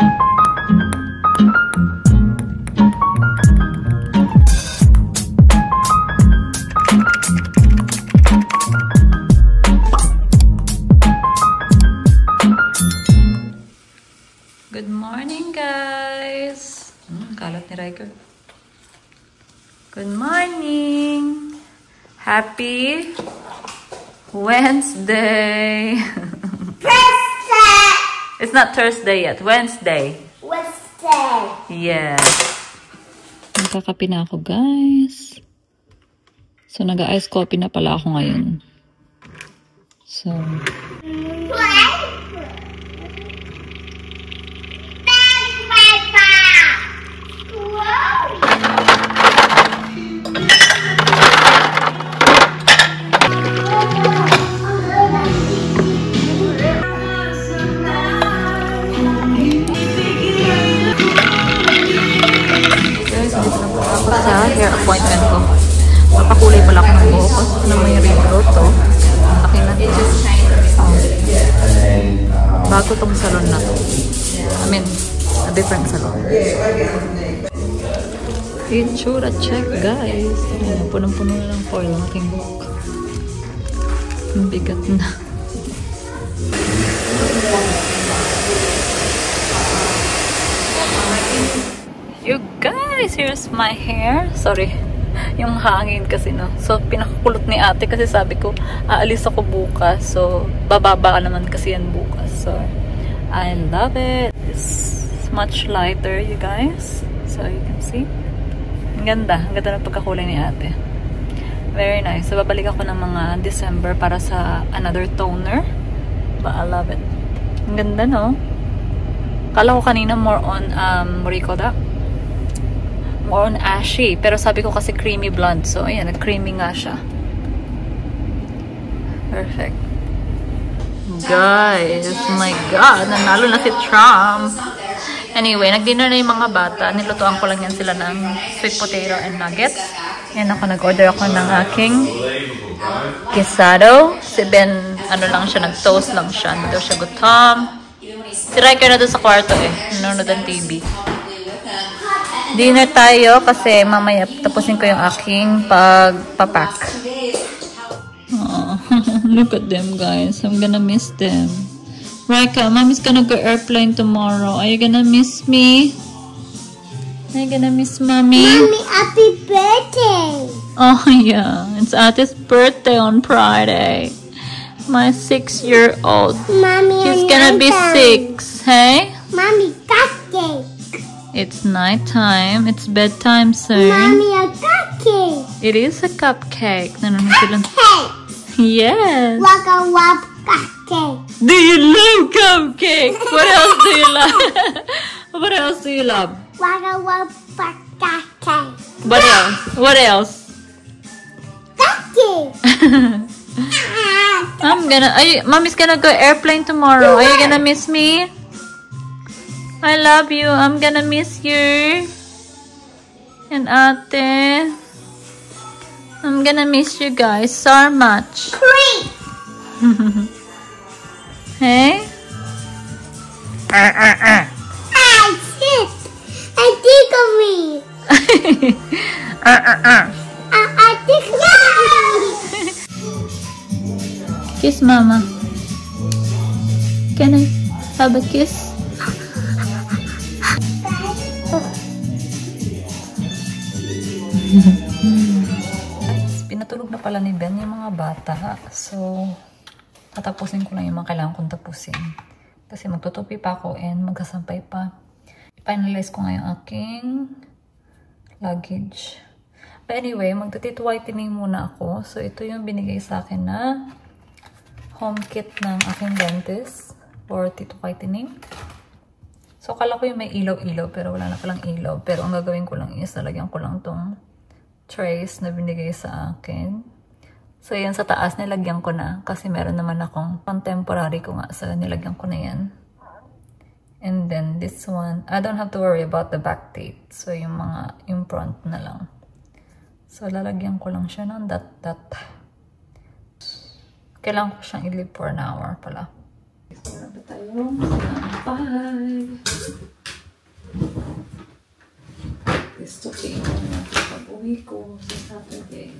Good morning, guys! Kalat ni Riker. Good morning! Happy Wednesday! Thursday! It's not Thursday yet. Wednesday. Wednesday. Yes. Nagkakape na ako, guys. So, nag-ice coffee na pala ako ngayon. So, sa hair appointment ko. Papakulay pala ako ng buhok ko na may regrowth to. Laki na to. Bago tong salon na to. I mean, a different salon. Itsura check, guys. Ayan, punong-puno na ng foil ang aking buhok. Ang bigat na. You guys, here's my hair. Sorry, yung hangin kasi, no. So, pinakakulot ni ate kasi sabi ko, aalis ako bukas. So, bababa naman kasi yan bukas. So, I love it. It's much lighter, you guys. So, you can see. Ang ganda. Ang ganda ng pagkakulay ni ate. Very nice. So, babalik ako ng mga December para sa another toner. But I love it. Ang ganda, no? Kala ko kanina more on, what do you call that? More on ashy. Pero sabi ko kasi creamy blonde. So, ayan. Creamy nga siya. Perfect. Guys, my God. Nanalo na si Trump. Anyway, nag-dinner na yung mga bata. Nilutuan ko lang yan sila ng sweet potato and nuggets. Ayan ako. Nag-order ako ng aking quesado. Si Ben, ano lang siya, nag-toast lang siya. Hindi daw siya gutom. Si Riker na doon sa kwarto eh. Nanonood ng TV. Dinner tayo kasi mamaya tapusin ko yung aking pagpapack. Oh, look at them, guys. I'm gonna miss them. Rika, mommy's gonna go airplane tomorrow. Are you gonna miss me? Are you gonna miss mommy? Mommy, happy birthday! Oh yeah, it's Ate's birthday on Friday. My 6-year-old. Mommy, She's gonna be 6, hey? Mommy, cupcake. It's nighttime. It's bedtime soon. Mommy, a cupcake. It is a cupcake. Nanonood sila. Cupcake. Yes. Waka wap cupcake. Do you love cupcake? What else do you love? What else do you love? Waka wap cupcake. What else? What else? Cupcake. Mommy's gonna go airplane tomorrow. Are you gonna miss me? I love you. I'm gonna miss you. And ate. I'm gonna miss you guys so much. Hey? I sit. I think of me. I think of me. Kiss mama. Can I have a kiss? Pinatulog na pala ni Ben yung mga bata. So, tatapusin ko lang yung mga kailangan kong tapusin. Kasi magtutupi pa ako and magsasampay pa. I-finalize ko nga yung aking luggage. But anyway, magta-teeth whitening muna ako. So, ito yung binigay sa akin na home kit ng aking dentist for teeth whitening. So, kala ko yung may ilaw-ilaw pero wala na palang ilaw. Pero ang gagawin ko lang is nalagyan ko lang tong trays na binigay sa akin. So, yan sa taas, nilagyan ko na. Kasi meron naman akong contemporary ko nga. So, nilagyan ko na yan. And then, this one, I don't have to worry about the back tape. So, yung front na lang. So, lalagyan ko lang siya ng dot. Kailangan ko siyang i-leave for an hour pala. Meron pa tayong sampay. Gusto tingnan natin pag-uwi ko sa Saturday.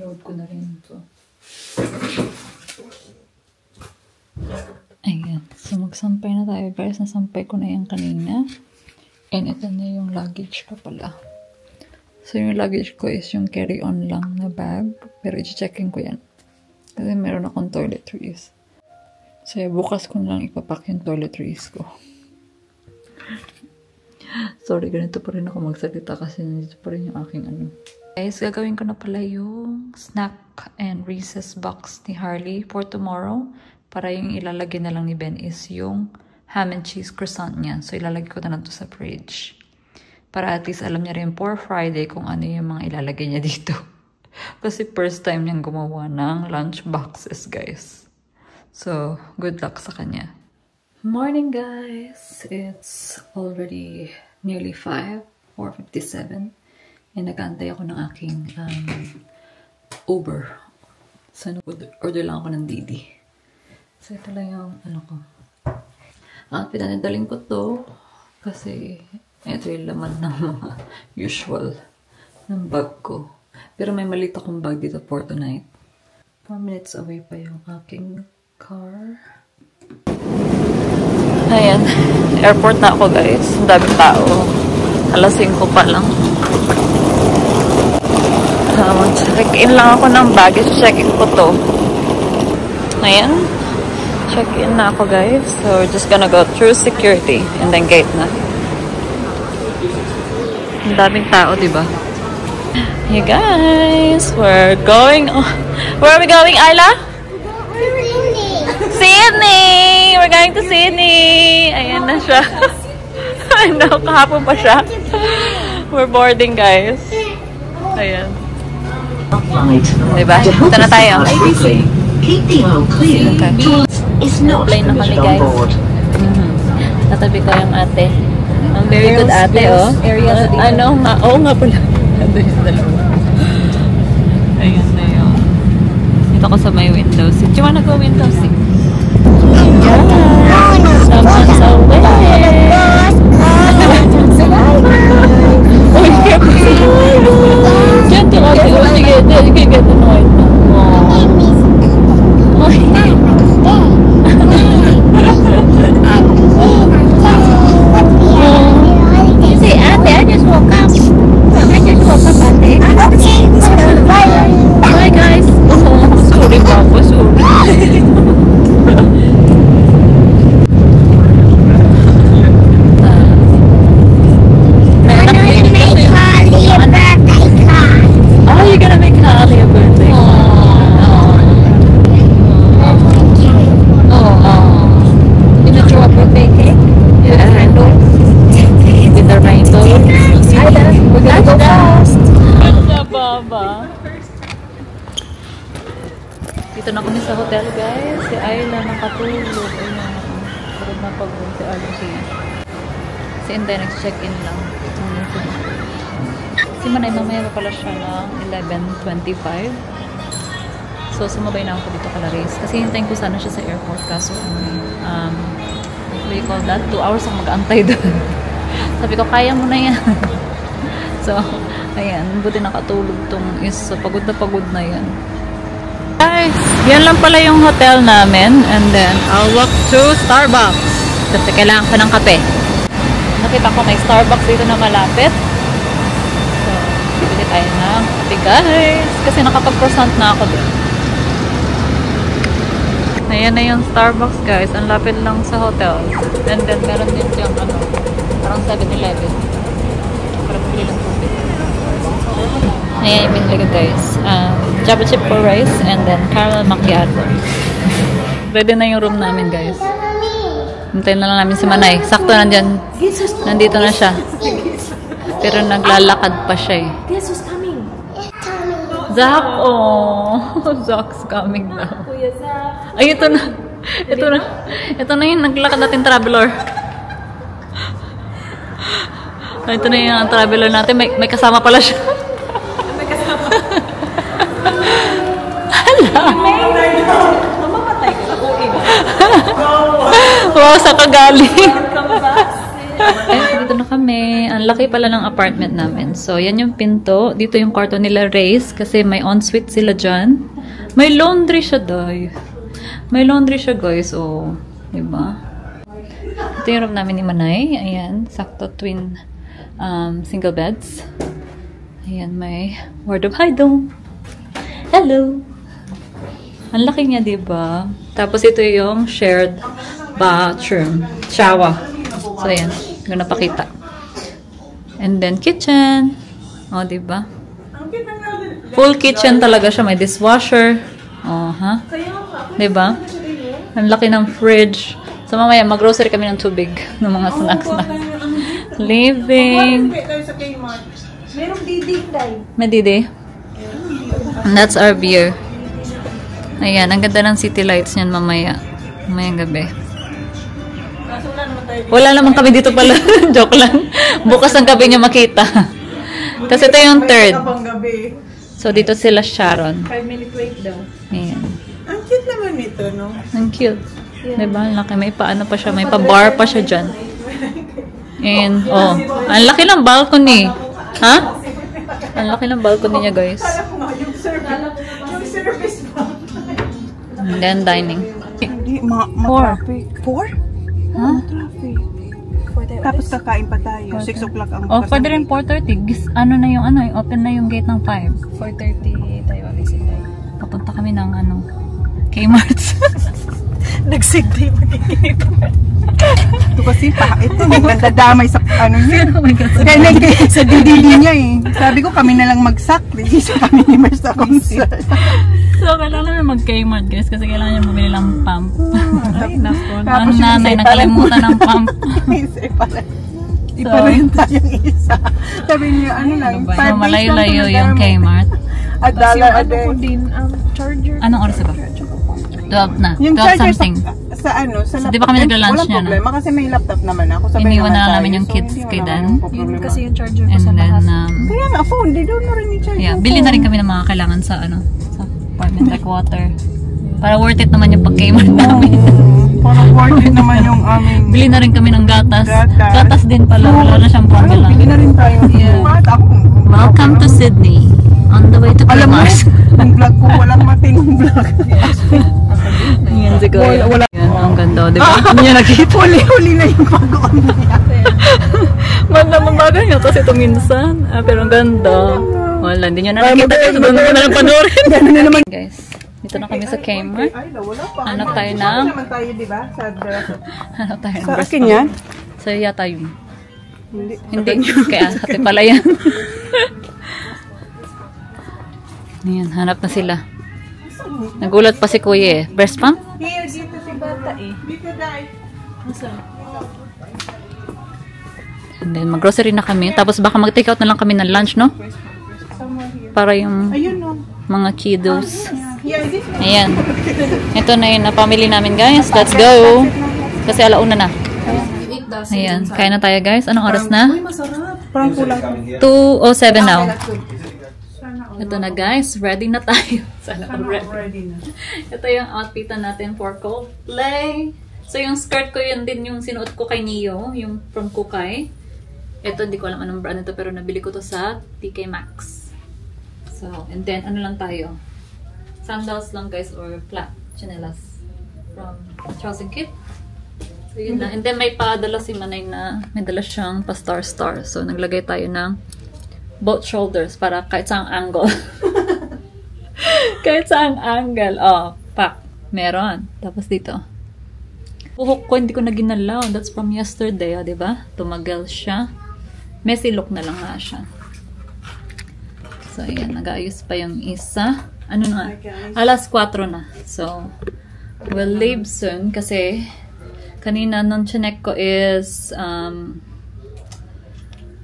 Load ko na rin ito. Ayan. So, magsampay na tayo, guys. Nasampay ko na yan kanina. And ito na yung luggage ko pala. So, yung luggage ko is yung carry-on lang na bag. Pero i-checkin ko yan. Kasi meron akong toiletries. So, bukas ko na lang ipapak yung toiletries ko. Sorry, ganito pa rin ako magsalita kasi nandito pa rin yung aking ano. Guys, gagawin ko na pala yung snack and recess box ni Harley for tomorrow. Para yung ilalagay na lang ni Ben is yung ham and cheese croissant niya. So, ilalagay ko na lang to sa fridge. Para at least alam niya rin for Friday kung ano yung mga ilalagay niya dito. Kasi first time niyang gumawa ng lunch boxes, guys. So, good luck sa kanya. Morning, guys! It's already nearly 5, 4:57. And nag-aantay ako ng aking Uber. So, order lang ako ng Didi. So, ito lang yung ano ko. Pinanadaling ko to kasi ito yung laman ng mga usual ng bag ko. Pero may maliit akong bag dito for tonight. 4 minutes away pa yung aking car. Ayan. Airport na ako, guys. Ang daming tao. Alas 5 pa lang. Check-in lang ako ng baggage. Check-in ko to. Ayan. Check-in na ako, guys. So, we're just gonna go through security and then gate na. Ang daming tao, diba? Hey, guys. We're going... Where are we going, Ayla? Sydney! We're going to Sydney! Ayan na siya. Ano, kahapon pa siya. We're boarding, guys. Ayan. Diba? Ito na tayo. Keep the aisle clear. It's not Plane na kami, permitted on guys. board. Tatabi ko yung ate. Ang very good ate, oh. Ano nga? Oo nga pala. Ando yung dalawa. Ayun na yun. Dito ko sa may window seat. Do you wanna go window seat? Yeah. Someone's away. Oh, gentle, ate. You can get annoyed now. Say, ate, I just woke up. Ate. Bye, guys. Sorry, Papa. Sorry. Oh, you're gonna make Holly a birthday. Dito na kami sa hotel, guys. Si Ayla nakatulog. Ayun. Pero napag-room si Alfie. Si Inday nag-check-in lang. Si Manay mamaya pa pala siya ng 11:25. So, sumabay na ako dito kala Race. Kasi hintayin ko sana siya sa airport. Kaso, what do you call that? 2 hours ako mag-aantay doon. Sabi ko, kaya mo na yan. So, ayan. Buti nakatulog tong is. Pagod na yan. Guys, yan lang pala yung hotel namin. And then, I'll walk to Starbucks. Kasi kailangan ko ng kape. Nakita ko may Starbucks dito na malapit. So, bibili tayo ng kape, guys. Kasi nakapag-croissant na ako doon. Ayan na yung Starbucks, guys. Ang lapit lang sa hotel. And then, meron din yung parang 7-Eleven. Para bibili ng tubig. Ayan yung binili ko, guys. Java chip for rice and then caramel macchiato. Ready na yung room namin, guys. Hintayin na lang namin si Manay. Sakto nandyan. Nandito na siya. Pero naglalakad pa siya eh. Guess who's coming? Zach! Oh! Zach's coming daw. Ay, ito na. Ito na. Ito na yung naglakad natin traveler. Ito na yung traveler natin. May kasama pala siya. kakagaling. Dito na kami. Ang laki pala ng apartment namin. So, yan yung pinto. Dito yung kwarto nila Race kasi may ensuite sila dyan. May laundry siya, day. May laundry siya, guys. Oh, diba? Ito yung room namin ni Manay. Ayan, sakto twin single beds. Ayan, may wardrobe. Hi, Dong! Hello! Ang laki niya, diba? Tapos ito yung shared bathroom. Shower. So, ayan. Hindi ko napakita. And then, kitchen. O, diba? Full kitchen talaga siya. May dishwasher. O, ha? Diba? Ang laki ng fridge. So, mamaya, mag-grocery kami ng tubig. Ng mga snacks na. Living. Merong didi, Day. May didi. And that's our beer. Ayan, ang ganda ng city lights niyan mamaya. Mamayang gabi. Wala naman kami dito pala. Joke lang. Bukas ang gabi niya makita. Tapos ito yung third. So, dito sila Sharon. 5-minute wait daw. Ayan. Ang cute naman nito, no? Ang cute. Diba? Ang laki. May paano pa siya. May pa-bar pa siya dyan. And, oh. Ang laki ng balcony. Ha? Ang laki ng balcony niya, guys. Yung service pa. And then, dining. Hindi, ma-traffic. 4? Huh? Traffic. Tapos kakain pa tayo. 6 o'clock ang Oh, pwede rin 4:30. Ano na yung ano, open na yung gate ng 5. 4:30 tayo alisin tayo. Papunta kami ng ano, Kmart. Nag-sigday magiging. Ito kasi ito nagdadamay sa ano niya. Oh my God. Kaya sa didili niya eh. Sabi ko kami na lang mag-sakli. Isa kami ni Mers sa concert. So, kailangan namin mag-Kmart, guys, kasi kailangan niya bumili ng pump. Ay, nako. Tapos Ang yung nanay isa nakalimutan ng pump. Isa pala. Iba rin tayong isa. Sabi niya, ano lang, So, malayo-layo yung Kmart. At dollar a day. Charger. Anong oras ba? 12 na. Yung 12 charger something. sa ano, sa So, di ba kami nagla-lunch walang niya na? problema kasi may laptop naman ako. Sabay Iniwan naman na tayo. namin yung So, kids hindi kay naman Dan. ako Yun problema. kasi yung charger ko And sa then, bahas. Kaya nga, phone. Di doon na rin i-charge yeah, yung bili phone. na rin kami ng mga kailangan sa ano, sa apartment, like water. Para worth it naman yung pag-Kmart namin. Parang worth it naman yung aming... Bili na rin kami ng gatas. Gatas. Gatas din pala. Wala na siyang formula. Bili na rin tayo. Bakit ako? Welcome to Sydney. On the way to Alam mo, Mars. yung vlog ko, walang matinong vlog. Yan siguro. Wala. Yan, ang ganda. Di ba? Hindi niya nakita. Huli-huli na yung pag-on niya. Mabagal niya kasi ito minsan. Pero ang ganda. Wala, hindi niya na nakita. Doon mo na lang panoorin. Gano'n na naman. Guys, dito na kami sa Kmart. Ay, wala pa. Hanap tayo Saan ng... naman tayo, di ba? Sa Hanap tayo ng Sa breast akin pump. yan? Sa'yo yata yun. Hindi. Hindi. Kaya hati pala yan. Ayan, hanap na sila. Nagulat pa si Kuya eh. Breast pump? Here, dito si bata eh. Dito, Day. And then, mag-grocery na kami. Tapos baka mag-take out na lang kami ng lunch, no? Para yung Ayun, no. mga kiddos. Yeah, this one. Ayan. Ito na yun na family namin, guys. Let's go. Kasi alauna na. Ayan. Kaya na tayo, guys. Anong oras na? Parang kulang. 2:07 now. Ito na, guys. Ready na tayo. Sana ready. Ready na. Ito yung outfitan natin for Coldplay. So, yung skirt ko yun din yung sinuot ko kay Neo. Yung from Kukay. Ito, hindi ko alam anong brand ito. Pero nabili ko to sa TK Maxx. So, and then, ano lang tayo? Sandals lang, guys. Or flat chinelas. From Charles & Kit. So, yun lang. And then, may padala si Manay na may dala siyang pa-star-star. So, naglagay tayo ng both shoulders para kahit saang angle. Kahit saang angle. Oh, pak. Meron. Tapos dito. Buhok ko, hindi ko na ginalaw. That's from yesterday, oh, diba? Tumagal siya. Messy look na lang nga siya. So, ayan. Nag-aayos pa yung isa. Ano na? Alas 4 na. So, we'll leave soon kasi kanina nung chinek ko is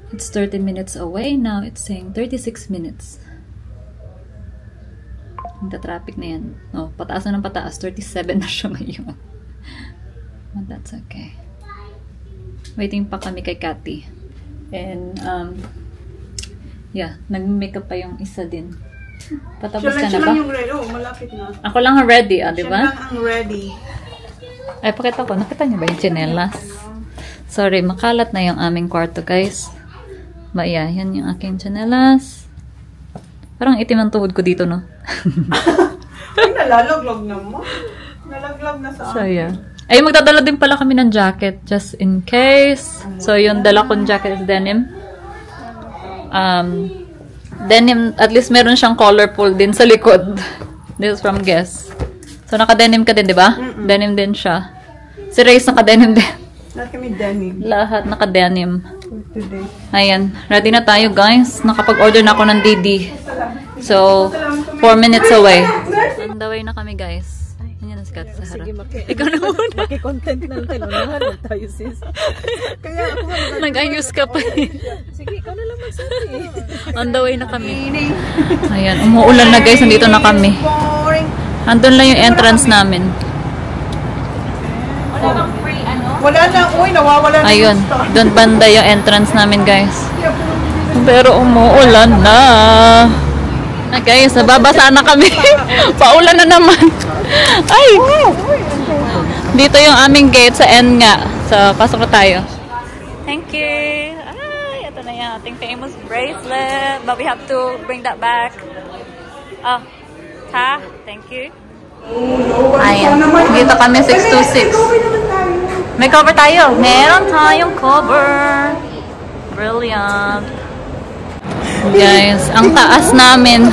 it's 30 minutes away. Now, it's saying 36 minutes. Nagta-traffic na yan. Oh, pataas na ng pataas. 37 na siya ngayon. But that's okay. Waiting pa kami kay Cathy. And, yeah, nag-makeup pa yung isa din. Patapos ka na ba? Siya lang yung ready. Oh, malapit na. Ako lang ang ready, ah, di ba? Siya lang ang ready. Ay, pakita ko. Nakita niyo ba yung tsinelas? Sorry, makalat na yung aming kwarto, guys. Yan yung aking tsinelas. Parang itim ang tuhod ko dito, no? Ay, nalalaglag naman. Nalaglag na sa So, yeah. Ay, magdadala din pala kami ng jacket just in case. So, yung dala kong jacket is denim. Denim, at least meron siyang colorful din sa likod. This is from Guess. So, naka-denim ka din, di ba? Denim din siya. Si Reyes naka-denim din. Lahat kami denim. Lahat naka-denim. Today. Ayan, ready na tayo, guys. Nakapag-order na ako ng Didi. So, 4 minutes away. On the way na kami, guys. Ayan na si Kat sa harap. Ikaw na muna. Maki-content na lang tayo. Tayo, sis. Kaya ako nga Nag-ayos ka pa. Sige, ikaw na lang magsabi. On the way na kami. Ayan, umuulan na, guys. Nandito na kami. boring. Andun lang yung entrance namin. Wala na. Uy, nawawala na. Ayun, doon banda yung entrance namin, guys. Pero umuulan na. Na guys, nababasa na kami. Paulan na naman. Ay! Dito yung aming gate sa end nga. So, pasok na tayo. Thank you. Ay, ito na yung ating famous bracelet. But we have to bring that back. Oh, ha? Thank you. Ayan. Dito kami 626. May cover tayo. Meron tayong cover. Brilliant. Guys, ang taas namin.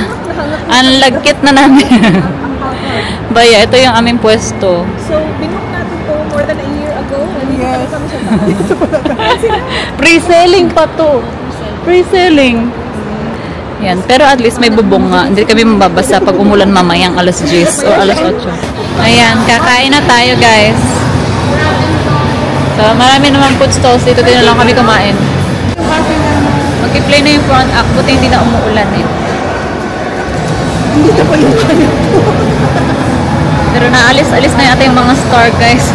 Ang lagkit na namin. Baya, ito yung aming pwesto. So, binook natin to more than a year ago. Yes. Pre-selling pa to. Pre-selling. Yan, pero at least may bubong nga. Hindi kami mababasa pag umulan mamayang alas 10 o alas 8. Ayan, kakain na tayo, guys. So, marami naman food stalls. Dito din na lang kami kumain. Mag-play na yung front act. Buti hindi na umuulan eh. Hindi na pa yung kanya. Pero naalis-alis na yata yung mga star, guys.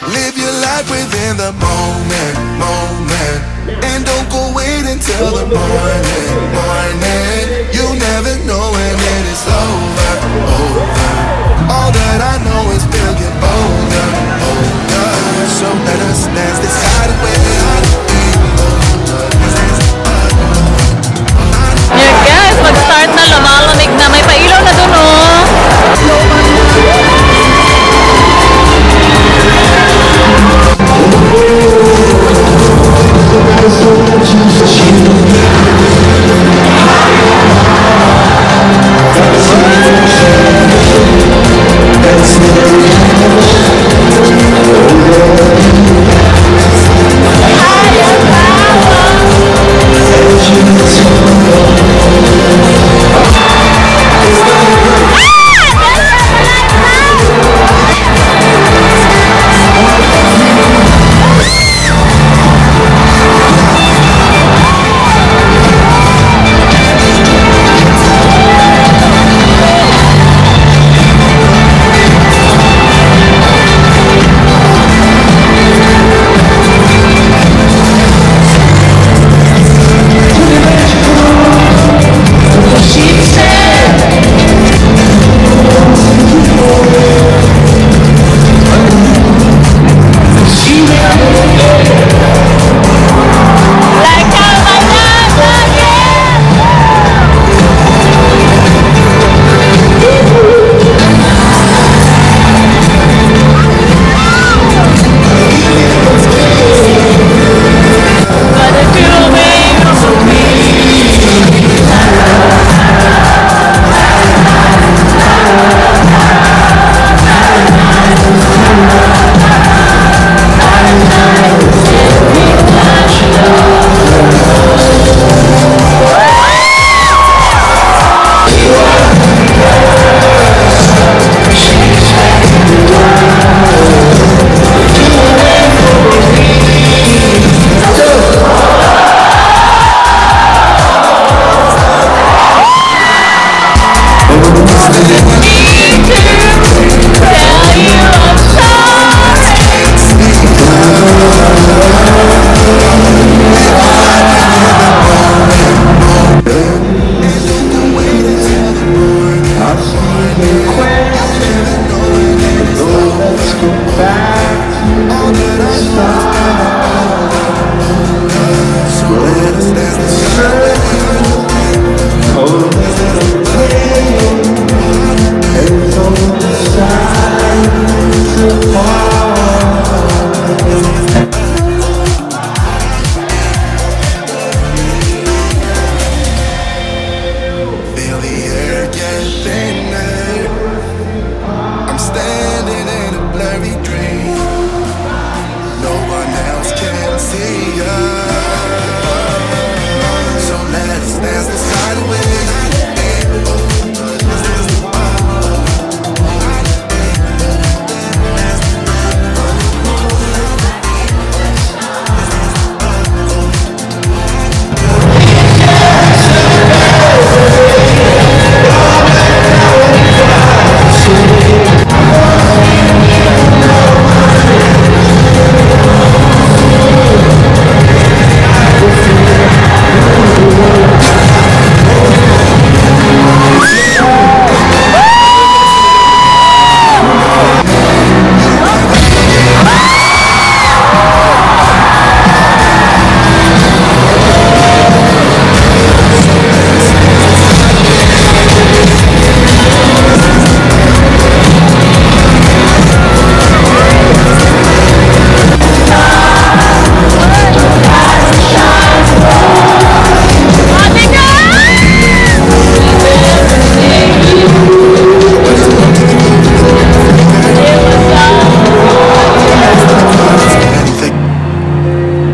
Live your life within the moment, moment. And don't go wait until the morning, morning. You never know when it is over, over. All that I know is we'll get older, older. So let us dance this side way. Yeah, guys, mag-start na. Lumalamig na. May pailaw na dun, oh.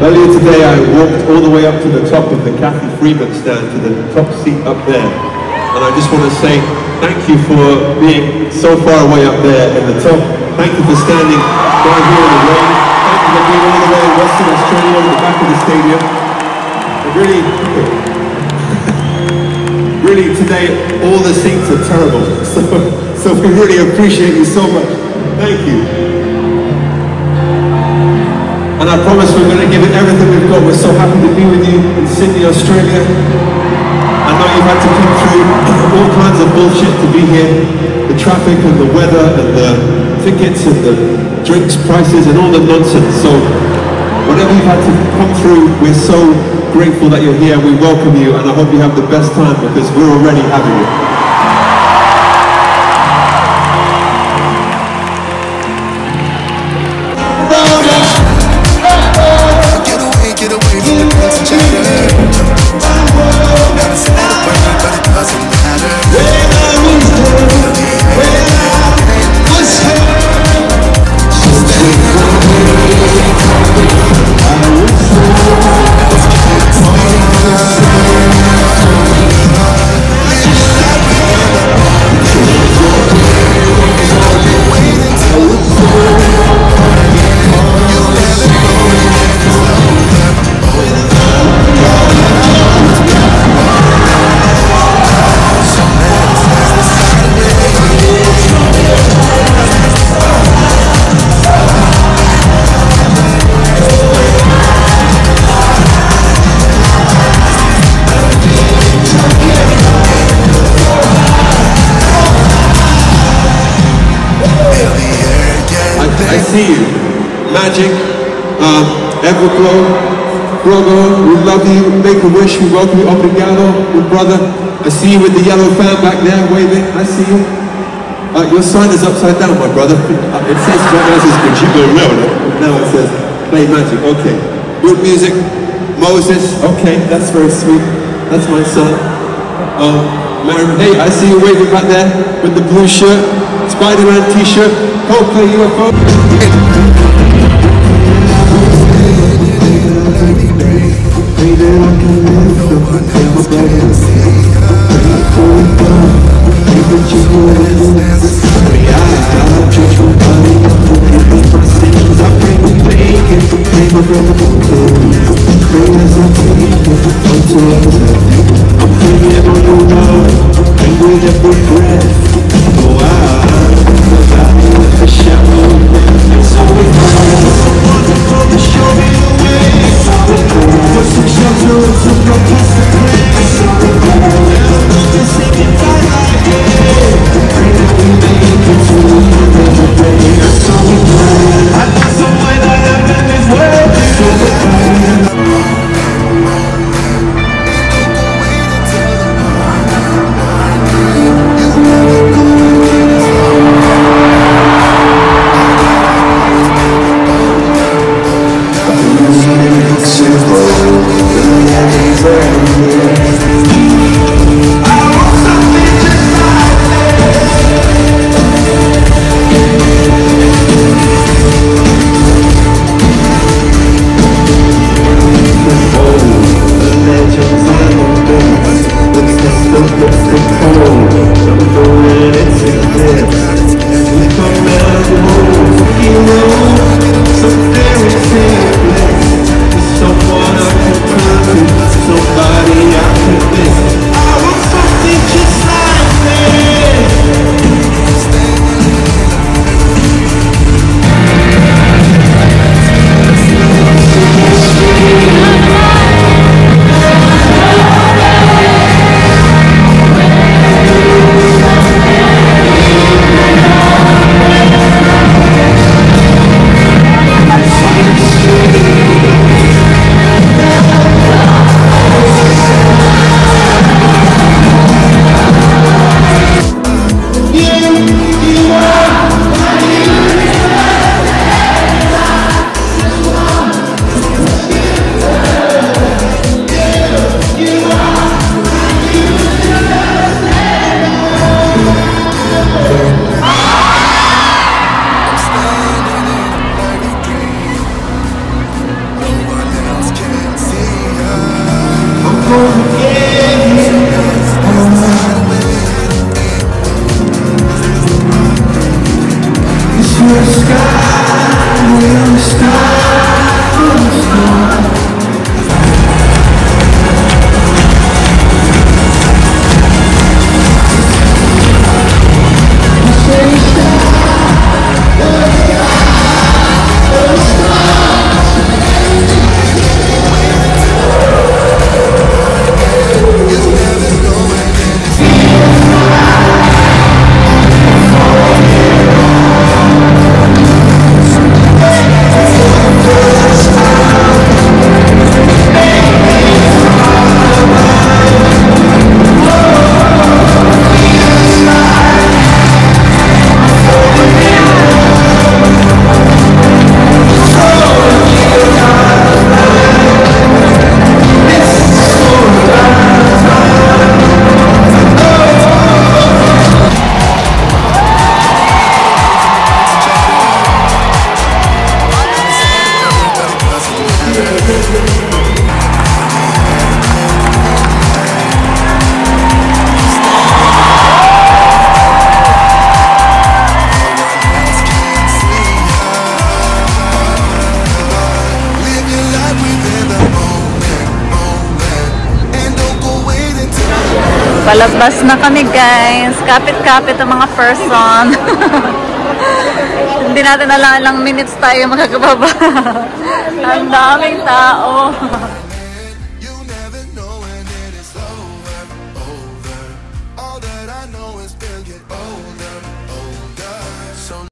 Earlier today I walked all the way up to the top of the Kathy Freeman stand, to the top seat up there. And I just want to say thank you for being so far away up there in the top. Thank you for standing down here in the rain. Thank you for being all the way in Western Australia in the back of the stadium. And really today all the seats are terrible. So we really appreciate you so much. Thank you. And I promise we're going to give it everything we've got. We're so happy to be with you in Sydney, Australia. I know you've had to come through all kinds of bullshit to be here. The traffic and the weather and the tickets and the drinks prices and all the nonsense. So whatever you've had to come through, we're so grateful that you're here. We welcome you and I hope you have the best time because we're already having it. Get away from the clouds and chatter. Gotta celebrate, but it doesn't matter. When I was there, I see you. Magic, Everglow, Grogo, we love you. Make a Wish, we welcome you. Obrigado, your brother. I see you with the yellow fan back there waving. I see you. Your sign is upside down, my brother. It says Conchigo Leone. Now it says Play Magic. Okay. Good music. Moses. Okay, that's very sweet. That's my son. Hey, I see you waving back there with the blue shirt. Spider-Man t-shirt. Coldplay UFO. It's Palabas na kami guys. Kapit-kapit ang mga person. Hindi natin alam ilang minutes tayo magkakababa. Ang daming tao.